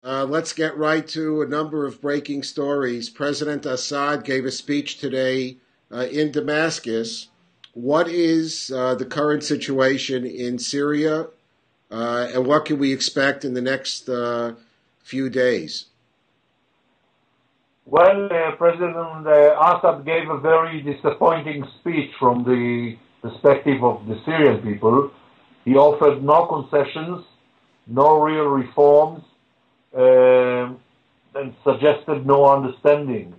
Let's get right to a number of breaking stories. President Assad gave a speech today in Damascus. What is the current situation in Syria, and what can we expect in the next few days? Well, President Assad gave a very disappointing speech from the perspective of the Syrian people. He offered no concessions, no real reforms, and suggested no understanding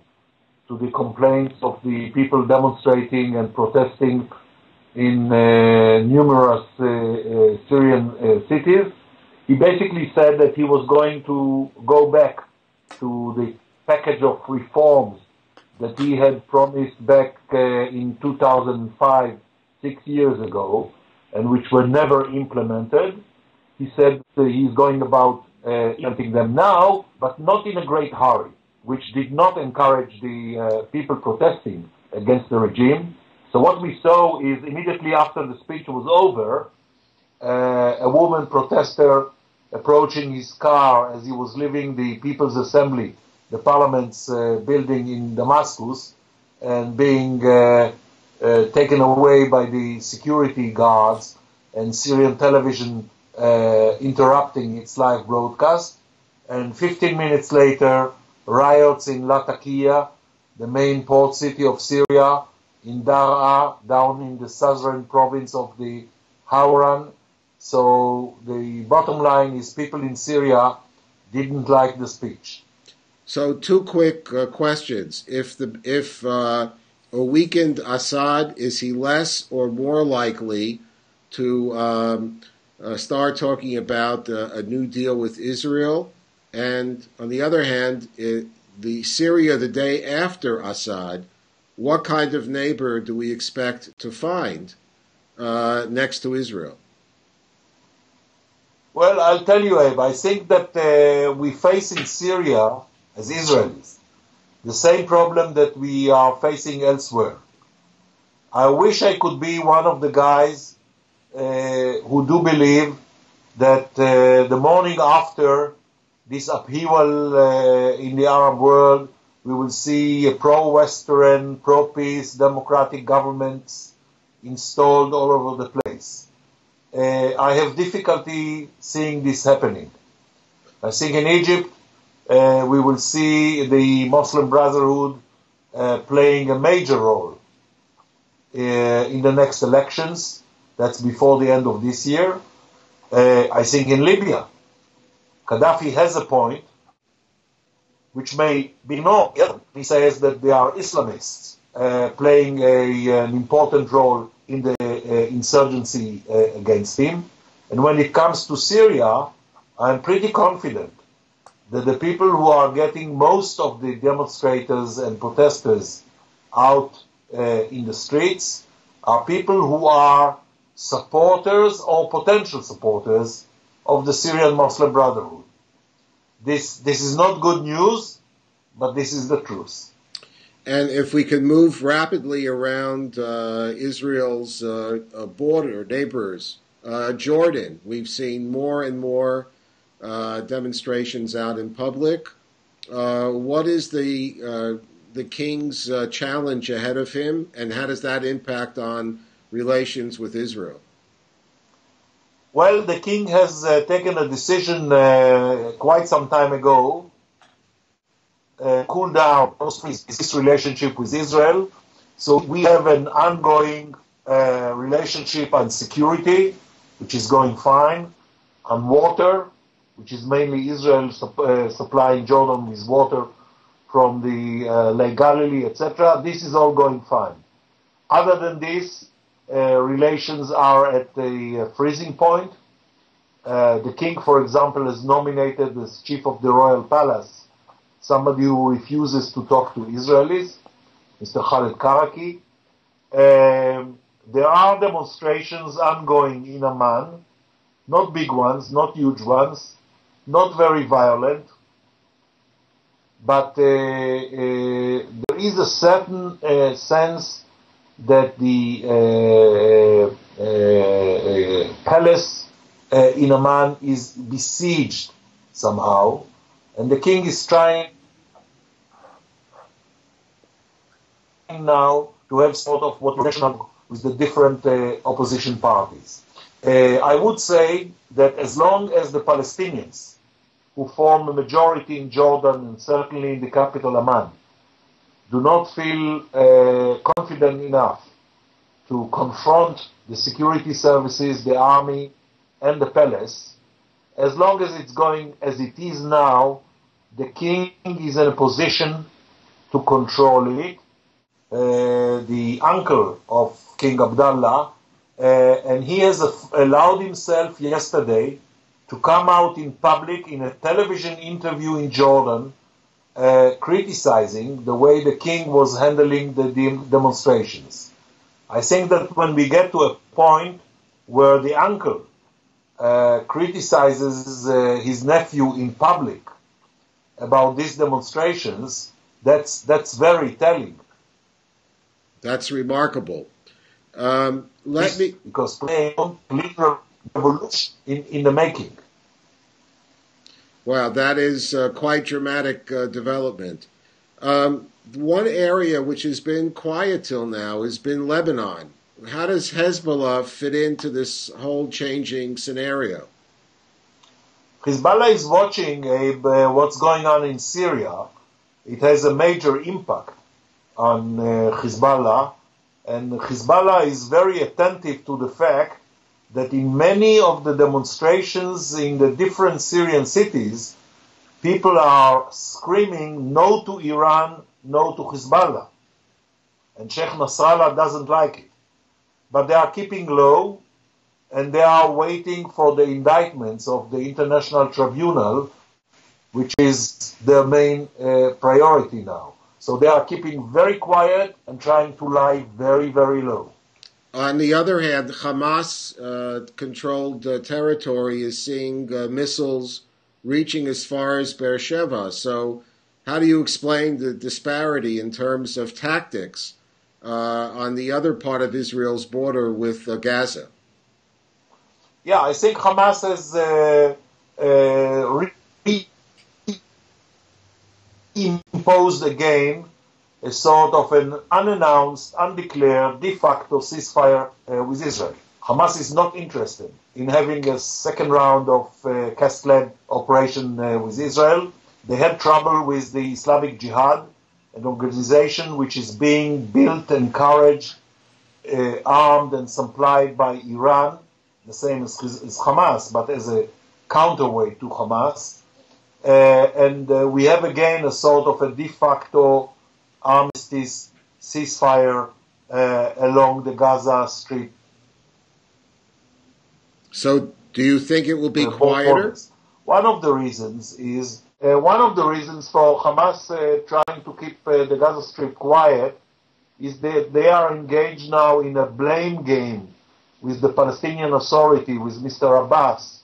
to the complaints of the people demonstrating and protesting in numerous Syrian cities. He basically said that he was going to go back to the package of reforms that he had promised back in 2005, 6 years ago, and which were never implemented. He said he's going about implementing them now, but not in a great hurry, which did not encourage the people protesting against the regime. So what we saw is immediately after the speech was over, a woman protester approaching his car as he was leaving the People's Assembly, the parliament's building in Damascus, and being taken away by the security guards, and Syrian television interrupting its live broadcast. And 15 minutes later, riots in Latakia, the main port city of Syria, in Dar'a, down in the southern province of the Hawran. So the bottom line is people in Syria didn't like the speech. So two quick questions. If a weakened Assad, is he less or more likely to start talking about a new deal with Israel? And on the other hand, the Syria the day after Assad, what kind of neighbor do we expect to find next to Israel? Well, I'll tell you, Abe, I think that we face in Syria, as Israelis, the same problem that we are facing elsewhere. I wish I could be one of the guys who do believe that the morning after this upheaval in the Arab world, we will see pro-Western, pro-peace, democratic governments installed all over the place. I have difficulty seeing this happening. I think in Egypt, we will see the Muslim Brotherhood playing a major role in the next elections. That's before the end of this year. I think in Libya, Gaddafi has a point, which may be no. He says that they are Islamists playing an important role in the insurgency against him. And when it comes to Syria, I'm pretty confident that the people who are getting most of the demonstrators and protesters out in the streets are people who are supporters or potential supporters of the Syrian Muslim Brotherhood. This is not good news, but this is the truth. And if we could move rapidly around Israel's border neighbors, Jordan, we've seen more and more demonstrations out in public. What is the king's challenge ahead of him, and how does that impact on relations with Israel? Well, the king has taken a decision quite some time ago, cool down his relationship with Israel. So we have an ongoing relationship on security, which is going fine, on water, which is mainly Israel supplying Jordan with water from the Lake Galilee, etc. This is all going fine. Other than this, relations are at the freezing point. The king, for example, has nominated as chief of the royal palace somebody who refuses to talk to Israelis, Mr. Khaled Karaki. There are demonstrations ongoing in Amman, not big ones, not huge ones, not very violent, but there is a certain sense that the palace in Amman is besieged somehow, And the king is trying now to have sort of what national with the different opposition parties. I would say that as long as the Palestinians, who form a majority in Jordan and certainly in the capital Amman, do not feel confident enough to confront the security services, the army, and the palace, as long as it's going as it is now, the king is in a position to control it. The uncle of King Abdullah, and he has allowed himself yesterday to come out in public in a television interview in Jordan, criticizing the way the king was handling the demonstrations. I think that when we get to a point where the uncle criticizes his nephew in public about these demonstrations, that's very telling. That's remarkable. Because clear revolution in the making. Wow, that is quite dramatic development. One area which has been quiet till now has been Lebanon. How does Hezbollah fit into this whole changing scenario? Hezbollah is watching what's going on in Syria. It has a major impact on Hezbollah, and Hezbollah is very attentive to the fact that in many of the demonstrations in the different Syrian cities, people are screaming no to Iran, no to Hezbollah. And Sheikh Nasrallah doesn't like it. But they are keeping low, and they are waiting for the indictments of the International Tribunal, which is their main priority now. So they are keeping very quiet and trying to lie very, very low. On the other hand, Hamas-controlled territory is seeing missiles reaching as far as Beersheba. So how do you explain the disparity in terms of tactics on the other part of Israel's border with Gaza? Yeah, I think Hamas has imposed again a sort of an unannounced, undeclared, de facto ceasefire with Israel. Hamas is not interested in having a second round of cast-led operation with Israel. They had trouble with the Islamic Jihad, an organization which is being built, encouraged, armed and supplied by Iran, the same as Hamas, but as a counterweight to Hamas. And we have again a sort of a de facto armistice ceasefire along the Gaza Strip. So do you think it will be quieter? One of the reasons for Hamas trying to keep the Gaza Strip quiet is that they are engaged now in a blame game with the Palestinian Authority, with Mr. Abbas,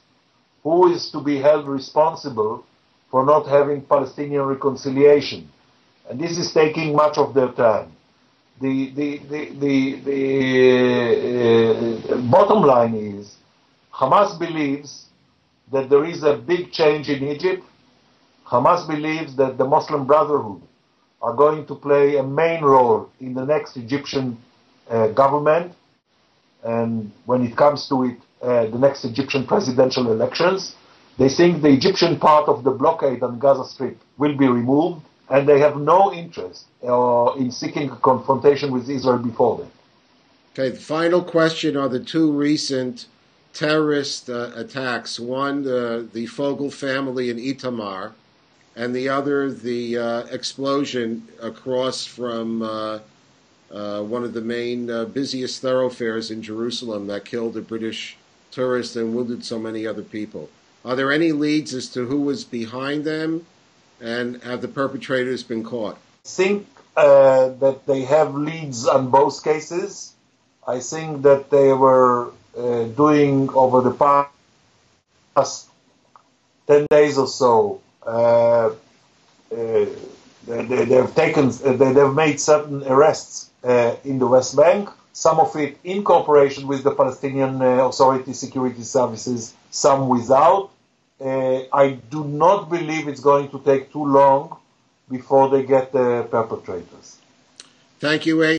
who is to be held responsible for not having Palestinian reconciliation. And this is taking much of their time. The bottom line is, Hamas believes that there is a big change in Egypt. Hamas believes that the Muslim Brotherhood are going to play a main role in the next Egyptian government, and when it comes to it, the next Egyptian presidential elections. They think the Egyptian part of the blockade on Gaza Strip will be removed, and they have no interest in seeking a confrontation with Israel before that. Okay, the final question are the two recent terrorist attacks. One, the Fogel family in Itamar, and the other, the explosion across from one of the main busiest thoroughfares in Jerusalem that killed a British tourist and wounded so many other people. Are there any leads as to who was behind them, and have the perpetrators been caught? I think that they have leads on both cases. I think that they were doing over the past 10 days or so, they've made certain arrests in the West Bank, some of it in cooperation with the Palestinian Authority security services, some without. I do not believe it's going to take too long before they get the perpetrators. Thank you,